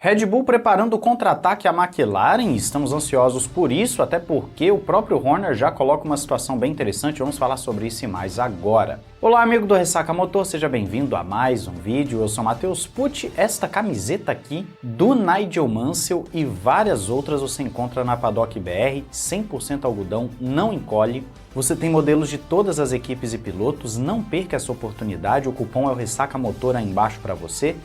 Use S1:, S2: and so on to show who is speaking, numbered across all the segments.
S1: Red Bull preparando o contra-ataque à McLaren, estamos ansiosos por isso, até porque o próprio Horner já coloca uma situação bem interessante, vamos falar sobre isso e mais agora. Olá amigo do Ressaca Motor, seja bem-vindo a mais um vídeo, eu sou Matheus Pucci, esta camiseta aqui do Nigel Mansell e várias outras você encontra na Paddock BR, 100% algodão, não encolhe. Você tem modelos de todas as equipes e pilotos, não perca essa oportunidade, o cupom é o Ressaca Motor aí embaixo para você.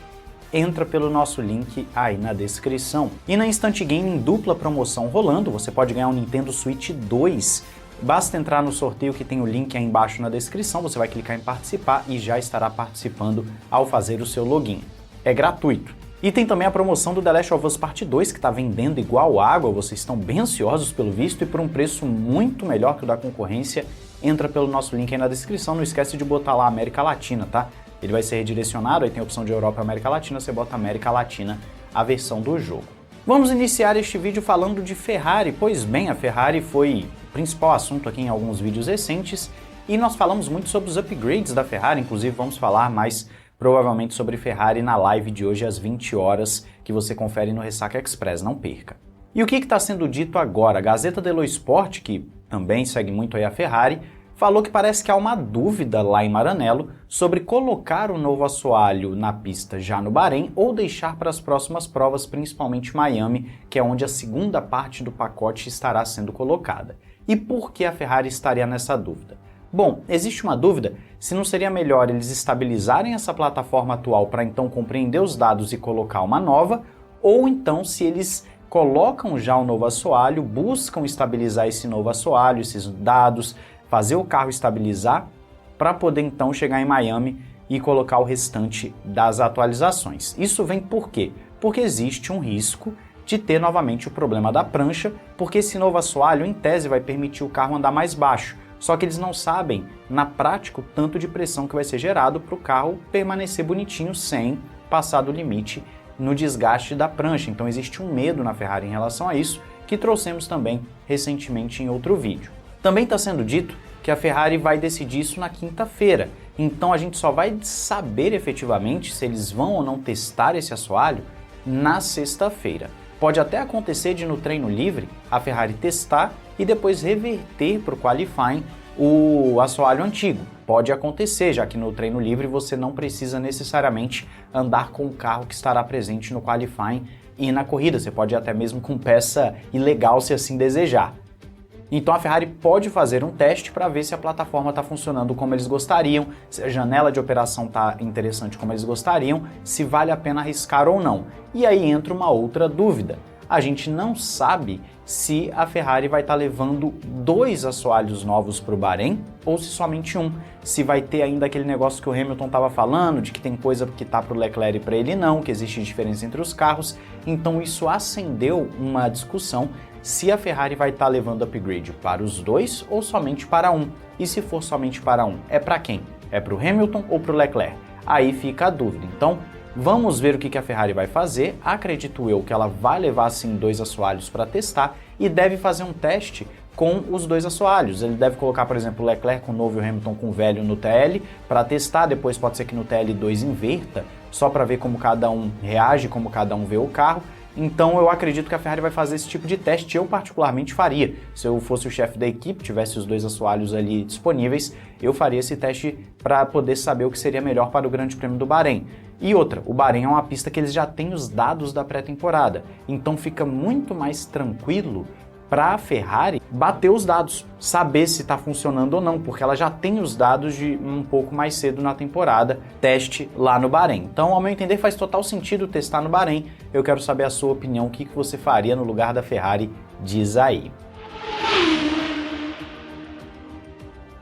S1: Entra pelo nosso link aí na descrição. E na Instant Gaming, dupla promoção rolando, você pode ganhar um Nintendo Switch 2. Basta entrar no sorteio que tem o link aí embaixo na descrição, você vai clicar em participar e já estará participando ao fazer o seu login. É gratuito. E tem também a promoção do The Last of Us Part 2, que está vendendo igual água, vocês estão bem ansiosos pelo visto e por um preço muito melhor que o da concorrência. Entra pelo nosso link aí na descrição, não esquece de botar lá América Latina, tá? Ele vai ser redirecionado, aí tem a opção de Europa e América Latina, você bota América Latina, a versão do jogo. Vamos iniciar este vídeo falando de Ferrari, pois bem, a Ferrari foi o principal assunto aqui em alguns vídeos recentes, e nós falamos muito sobre os upgrades da Ferrari, inclusive vamos falar mais provavelmente sobre Ferrari na live de hoje às 20 horas, que você confere no Ressaca Express, não perca. E o que está sendo dito agora? A Gazeta dello Sport, que também segue muito aí a Ferrari, falou que parece que há uma dúvida lá em Maranello sobre colocar o novo assoalho na pista já no Bahrein ou deixar para as próximas provas, principalmente Miami, que é onde a segunda parte do pacote estará sendo colocada. E por que a Ferrari estaria nessa dúvida? Bom, existe uma dúvida se não seria melhor eles estabilizarem essa plataforma atual para então compreender os dados e colocar uma nova, ou então se eles colocam já o novo assoalho, buscam estabilizar esse novo assoalho, esses dados, fazer o carro estabilizar para poder então chegar em Miami e colocar o restante das atualizações. Isso vem por quê? Porque existe um risco de ter novamente o problema da prancha, porque esse novo assoalho em tese vai permitir o carro andar mais baixo, só que eles não sabem na prática o tanto de pressão que vai ser gerado para o carro permanecer bonitinho sem passar do limite no desgaste da prancha. Então existe um medo na Ferrari em relação a isso, que trouxemos também recentemente em outro vídeo. Também está sendo dito que a Ferrari vai decidir isso na quinta-feira, então a gente só vai saber efetivamente se eles vão ou não testar esse assoalho na sexta-feira. Pode até acontecer de no treino livre a Ferrari testar e depois reverter para o qualifying o assoalho antigo. Pode acontecer, já que no treino livre você não precisa necessariamente andar com o carro que estará presente no qualifying e na corrida, você pode ir até mesmo com peça ilegal se assim desejar. Então a Ferrari pode fazer um teste para ver se a plataforma está funcionando como eles gostariam, se a janela de operação está interessante como eles gostariam, se vale a pena arriscar ou não. E aí entra uma outra dúvida. A gente não sabe se a Ferrari vai estar levando 2 assoalhos novos para o Bahrein ou se somente um. Se vai ter ainda aquele negócio que o Hamilton estava falando, de que tem coisa que está para o Leclerc e para ele não, que existe diferença entre os carros. Então isso acendeu uma discussão se a Ferrari vai estar levando upgrade para os 2 ou somente para um. E se for somente para um, é para quem? É para o Hamilton ou para o Leclerc? Aí fica a dúvida. Então, vamos ver o que a Ferrari vai fazer. Acredito eu que ela vai levar sim 2 assoalhos para testar e deve fazer um teste com os 2 assoalhos. Ele deve colocar, por exemplo, o Leclerc com o novo e o Hamilton com o velho no TL para testar. Depois pode ser que no TL2 inverta, só para ver como cada um reage, como cada um vê o carro. Então eu acredito que a Ferrari vai fazer esse tipo de teste, eu particularmente faria. Se eu fosse o chefe da equipe, tivesse os 2 assoalhos ali disponíveis, eu faria esse teste para poder saber o que seria melhor para o Grande Prêmio do Bahrein. E outra, o Bahrein é uma pista que eles já têm os dados da pré-temporada, então fica muito mais tranquilo para a Ferrari bater os dados, saber se está funcionando ou não, porque ela já tem os dados de um pouco mais cedo na temporada, teste lá no Bahrein. Então, ao meu entender, faz total sentido testar no Bahrein. Eu quero saber a sua opinião, o que você faria no lugar da Ferrari, diz aí.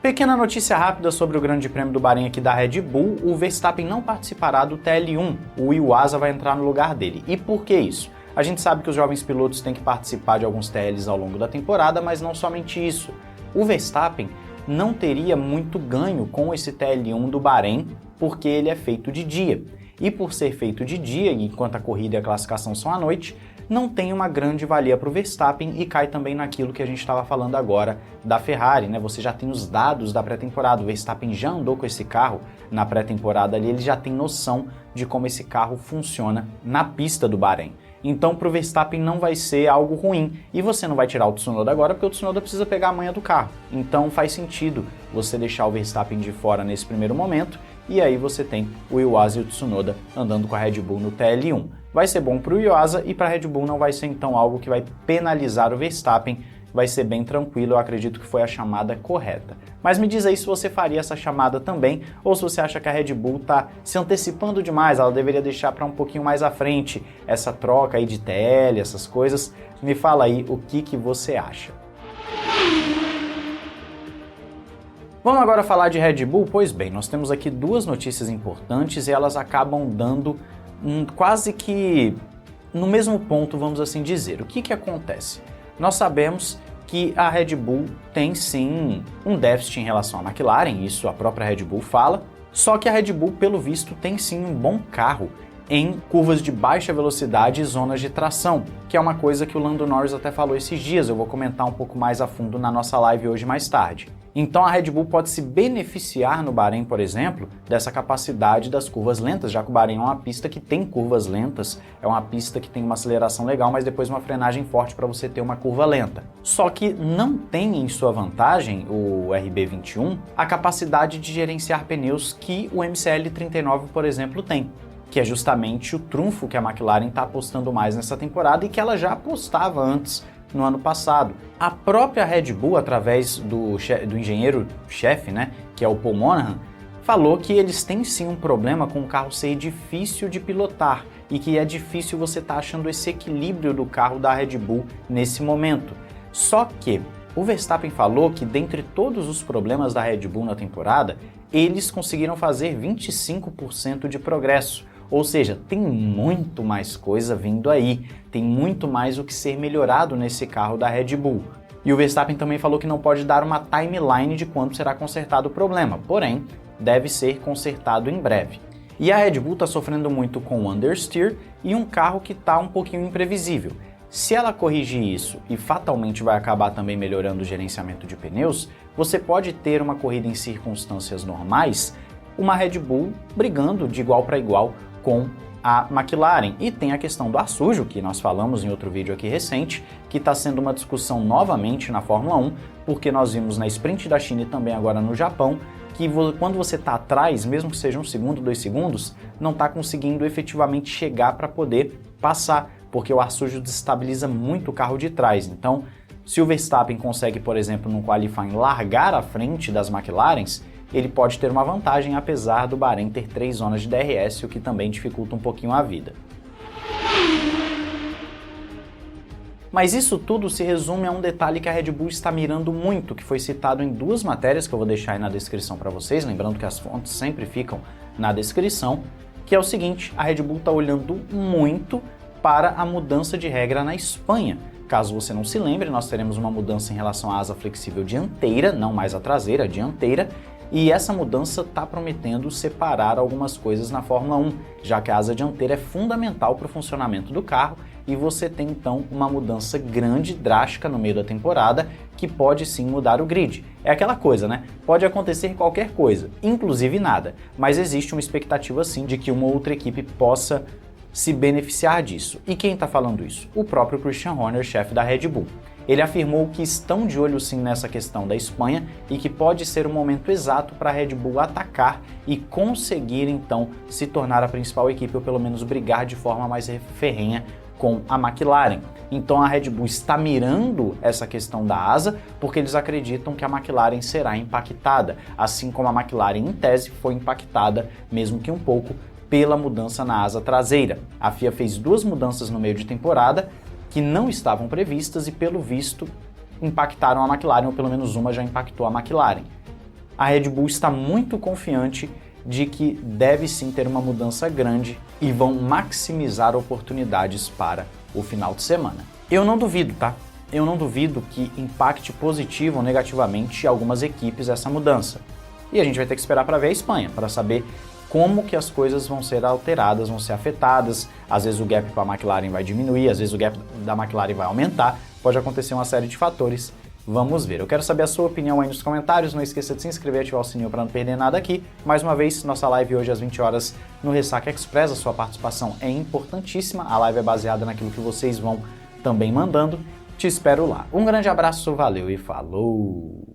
S1: Pequena notícia rápida sobre o Grande Prêmio do Bahrein aqui da Red Bull, o Verstappen não participará do TL1, o Iwasa vai entrar no lugar dele. E por que isso? A gente sabe que os jovens pilotos têm que participar de alguns TLs ao longo da temporada, mas não somente isso. O Verstappen não teria muito ganho com esse TL1 do Bahrein, porque ele é feito de dia. E por ser feito de dia, enquanto a corrida e a classificação são à noite, não tem uma grande valia para o Verstappen e cai também naquilo que a gente estava falando agora da Ferrari, né? Você já tem os dados da pré-temporada, o Verstappen já andou com esse carro na pré-temporada ali, ele já tem noção de como esse carro funciona na pista do Bahrein. Então para o Verstappen não vai ser algo ruim. E você não vai tirar o Tsunoda agora porque o Tsunoda precisa pegar a manha do carro. Então faz sentido você deixar o Verstappen de fora nesse primeiro momento e aí você tem o Iwasa e o Tsunoda andando com a Red Bull no TL1. Vai ser bom para o Iwasa e para a Red Bull não vai ser então algo que vai penalizar o Verstappen, vai ser bem tranquilo, eu acredito que foi a chamada correta. Mas me diz aí se você faria essa chamada também, ou se você acha que a Red Bull está se antecipando demais, ela deveria deixar para um pouquinho mais à frente essa troca aí de TL, essas coisas. Me fala aí o que você acha. Vamos agora falar de Red Bull? Pois bem, nós temos aqui duas notícias importantes e elas acabam dando quase que no mesmo ponto, vamos assim dizer. O que acontece? Nós sabemos que a Red Bull tem sim um déficit em relação à McLaren, isso a própria Red Bull fala, só que a Red Bull, pelo visto, tem sim um bom carro em curvas de baixa velocidade e zonas de tração, que é uma coisa que o Lando Norris até falou esses dias, eu vou comentar um pouco mais a fundo na nossa live hoje mais tarde. Então a Red Bull pode se beneficiar no Bahrein, por exemplo, dessa capacidade das curvas lentas, já que o Bahrein é uma pista que tem curvas lentas, é uma pista que tem uma aceleração legal, mas depois uma frenagem forte para você ter uma curva lenta. Só que não tem em sua vantagem, o RB21, a capacidade de gerenciar pneus que o MCL39, por exemplo, tem, que é justamente o trunfo que a McLaren está apostando mais nessa temporada e que ela já apostava antes, no ano passado. A própria Red Bull, através do engenheiro-chefe, né, que é o Paul Monahan, falou que eles têm sim um problema com o carro ser difícil de pilotar e que é difícil você estar achando esse equilíbrio do carro da Red Bull nesse momento. Só que o Verstappen falou que dentre todos os problemas da Red Bull na temporada, eles conseguiram fazer 25% de progresso. Ou seja, tem muito mais coisa vindo aí, tem muito mais o que ser melhorado nesse carro da Red Bull. E o Verstappen também falou que não pode dar uma timeline de quando será consertado o problema, porém, deve ser consertado em breve. E a Red Bull está sofrendo muito com o understeer e um carro que está um pouquinho imprevisível. Se ela corrigir isso e fatalmente vai acabar também melhorando o gerenciamento de pneus, você pode ter uma corrida em circunstâncias normais, uma Red Bull brigando de igual para igual com a McLaren. E tem a questão do ar sujo, que nós falamos em outro vídeo aqui recente, que está sendo uma discussão novamente na Fórmula 1, porque nós vimos na sprint da China e também agora no Japão, que quando você está atrás, mesmo que seja 1 segundo, 2 segundos, não está conseguindo efetivamente chegar para poder passar, porque o ar sujo desestabiliza muito o carro de trás. Então, se o Verstappen consegue, por exemplo, no qualifying largar à frente das McLarens, ele pode ter uma vantagem, apesar do Bahrein ter 3 zonas de DRS, o que também dificulta um pouquinho a vida. Mas isso tudo se resume a um detalhe que a Red Bull está mirando muito, que foi citado em 2 matérias que eu vou deixar aí na descrição para vocês, lembrando que as fontes sempre ficam na descrição, que é o seguinte: a Red Bull está olhando muito para a mudança de regra na Espanha. Caso você não se lembre, nós teremos uma mudança em relação à asa flexível dianteira, não mais a traseira, a dianteira, e essa mudança está prometendo separar algumas coisas na Fórmula 1, já que a asa dianteira é fundamental para o funcionamento do carro e você tem então uma mudança grande, drástica no meio da temporada, que pode sim mudar o grid. É aquela coisa, né? Pode acontecer qualquer coisa, inclusive nada, mas existe uma expectativa sim de que uma outra equipe possa se beneficiar disso. E quem está falando isso? O próprio Christian Horner, chefe da Red Bull. Ele afirmou que estão de olho sim nessa questão da Espanha e que pode ser o momento exato para a Red Bull atacar e conseguir então se tornar a principal equipe ou pelo menos brigar de forma mais ferrenha com a McLaren. Então a Red Bull está mirando essa questão da asa porque eles acreditam que a McLaren será impactada, assim como a McLaren em tese foi impactada, mesmo que um pouco, pela mudança na asa traseira. A FIA fez 2 mudanças no meio de temporada que não estavam previstas e, pelo visto, impactaram a McLaren, ou pelo menos uma já impactou a McLaren. A Red Bull está muito confiante de que deve sim ter uma mudança grande e vão maximizar oportunidades para o final de semana. Eu não duvido, tá? Eu não duvido que impacte positivo ou negativamente algumas equipes essa mudança. E a gente vai ter que esperar para ver a Espanha, para saber como que as coisas vão ser alteradas, vão ser afetadas. Às vezes o gap para a McLaren vai diminuir, às vezes o gap da McLaren vai aumentar, pode acontecer uma série de fatores Vamos ver. Eu quero saber a sua opinião aí nos comentários. Não esqueça de se inscrever e ativar o sininho para não perder nada aqui. Mais uma vez, nossa live hoje às 20 horas no Ressaca Express. A sua participação é importantíssima. A live é baseada naquilo que vocês vão também mandando. Te espero lá. Um grande abraço, valeu e falou!